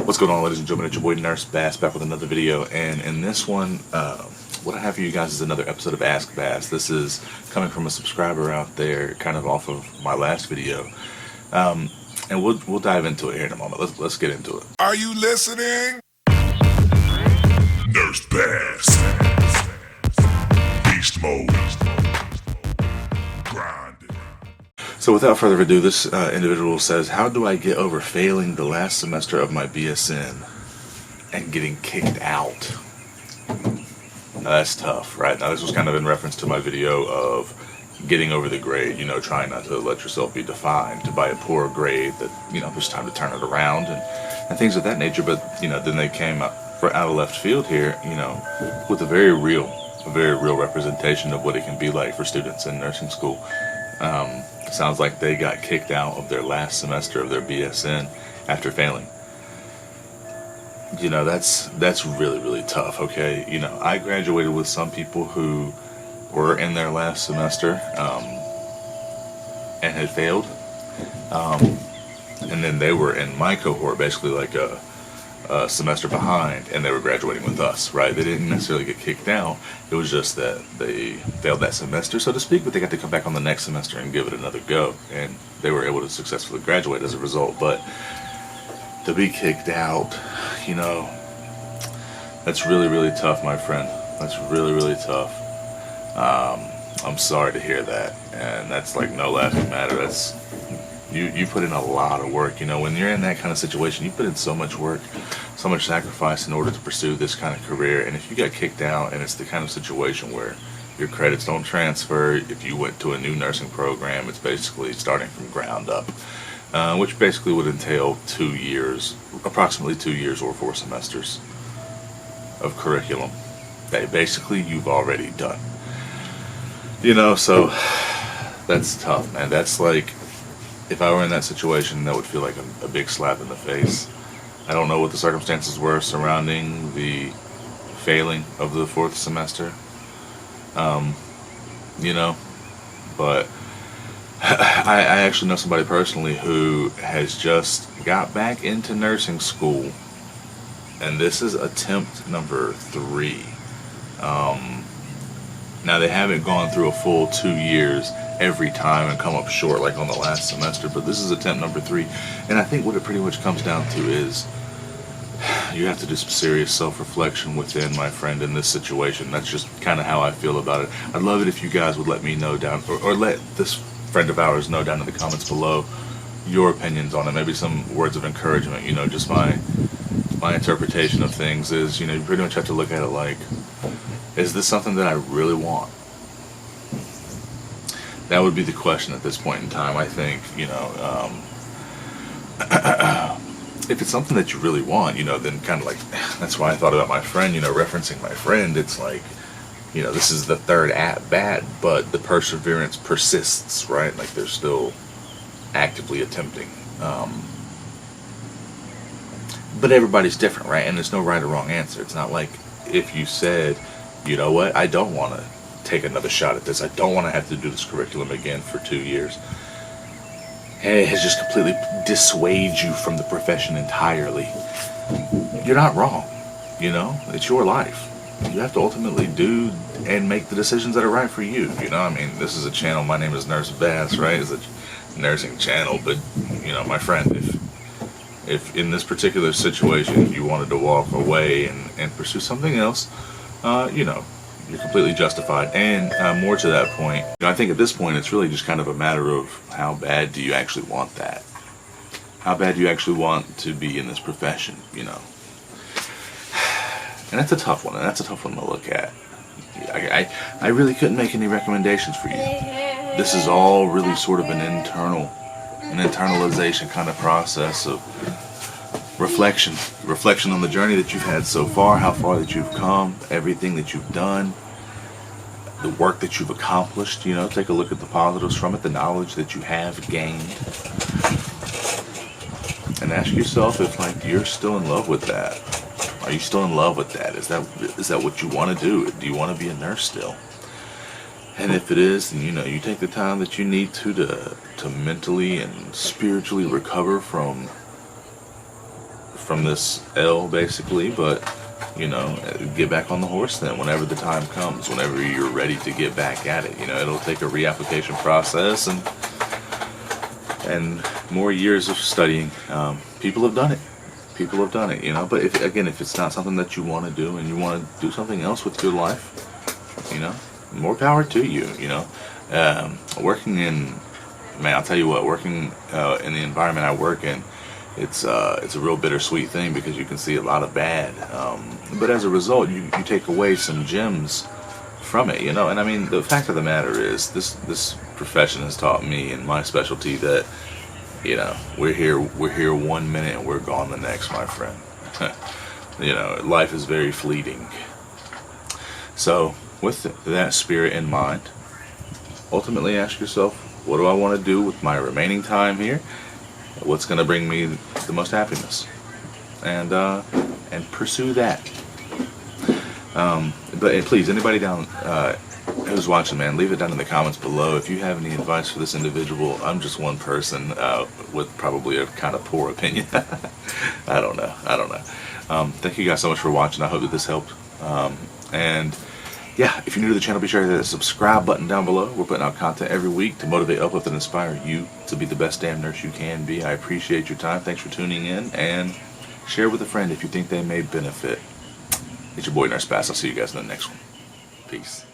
What's going on, ladies and gentlemen? It's your boy Nurse Bass back with another video, and in this one, what I have for you guys is another episode of Ask Bass. This is coming from a subscriber out there, kind of off of my last video, and we'll dive into it here in a moment. Let's get into it. Are you listening? Nurse Bass. Beast mode. Grind. So without further ado, this individual says, how do I get over failing the last semester of my BSN and getting kicked out? Now, that's tough, right? Now this was kind of in reference to my video of getting over the grade, trying not to let yourself be defined by a poor grade, that, there's time to turn it around and things of that nature. But, then they came out of left field here, with a very real representation of what it can be like for students in nursing school. Sounds like they got kicked out of their last semester of their BSN after failing. That's really tough, okay? I graduated with some people who were in their last semester and had failed. And then they were in my cohort, basically like a semester behind, and they were graduating with us, right? They didn't necessarily get kicked out. It was just that they failed that semester, so to speak, but they got to come back on the next semester and give it another go, and they were able to successfully graduate as a result. But to be kicked out, that's really tough, my friend. That's really tough. I'm sorry to hear that, and that's like no laughing matter. That's you put in a lot of work. When you're in that kind of situation, you put in so much work, so much sacrifice in order to pursue this kind of career. And if you got kicked out, and it's the kind of situation where your credits don't transfer, if you went to a new nursing program, it's basically starting from ground up, which basically would entail 2 years, approximately 2 years or 4 semesters of curriculum that basically you've already done. So that's tough, man. That's like, if I were in that situation, that would feel like a big slap in the face. I don't know what the circumstances were surrounding the failing of the 4th semester, but I actually know somebody personally who has just got back into nursing school, and this is attempt number 3. Now, they haven't gone through a full 2 years every time and come up short like on the last semester, but this is attempt number 3. And I think what it pretty much comes down to is you have to do some serious self-reflection within, my friend, in this situation. That's just kind of how I feel about it. I'd love it if you guys would let me know down, or let this friend of ours know down in the comments below your opinions on it. Maybe some words of encouragement. Just my interpretation of things is, you pretty much have to look at it like, is this something that I really want? That would be the question at this point in time. I think, if it's something that you really want, then kind of like, that's why I thought about my friend, referencing my friend. It's like, this is the 3rd at bat, but the perseverance persists, right? Like they're still actively attempting. But everybody's different, right? And there's no right or wrong answer. It's not like if you said, you know what, I don't want to take another shot at this. I don't want to have to do this curriculum again for 2 years. And it has just completely dissuaded you from the profession entirely. You're not wrong. It's your life. You have to ultimately do and make the decisions that are right for you. This is a channel. My name is Nurse Bass, right? It's a nursing channel. But, my friend, if in this particular situation you wanted to walk away and pursue something else, you're completely justified. And more to that point, I think at this point it's really just kind of a matter of how bad do you actually want that? How bad do you actually want to be in this profession, And that's a tough one, and that's a tough one to look at. I really couldn't make any recommendations for you. This is all really sort of an internalization kind of process of reflection on the journey that you've had so far, how far that you've come, everything that you've done, the work that you've accomplished. Take a look at the positives from it, the knowledge that you have gained, and ask yourself if you're still in love with that. Are you still in love with that? Is that what you want to do? Do you want to be a nurse still? And if it is, then you take the time that you need to mentally and spiritually recover from from this L basically, but you know, get back on the horse then whenever the time comes, whenever you're ready to get back at it. You know, it'll take a reapplication process and more years of studying. People have done it. People have done it, you know. But if it's not something that you want to do and you want to do something else with your life, you know, more power to you. You know, working in, man, I'll tell you what, working in the environment I work in, it's a real bittersweet thing because you can see a lot of bad, but as a result, you take away some gems from it, you know. And I mean, the fact of the matter is, this profession has taught me in my specialty that, you know, we're here 1 minute and we're gone the next, my friend. You know, life is very fleeting. So, with that spirit in mind, ultimately ask yourself, what do I want to do with my remaining time here? What's going to bring me the most happiness, and pursue that. But please, anybody down who's watching, man, leave it down in the comments below if you have any advice for this individual. I'm just one person with probably a kind of poor opinion. I don't know. Thank you guys so much for watching. I hope that this helped. And yeah, if you're new to the channel, be sure to hit that subscribe button down below. We're putting out content every week to motivate, uplift, and inspire you to be the best damn nurse you can be. I appreciate your time. Thanks for tuning in, and share with a friend if you think they may benefit. It's your boy Nurse Bass. I'll see you guys in the next one. Peace.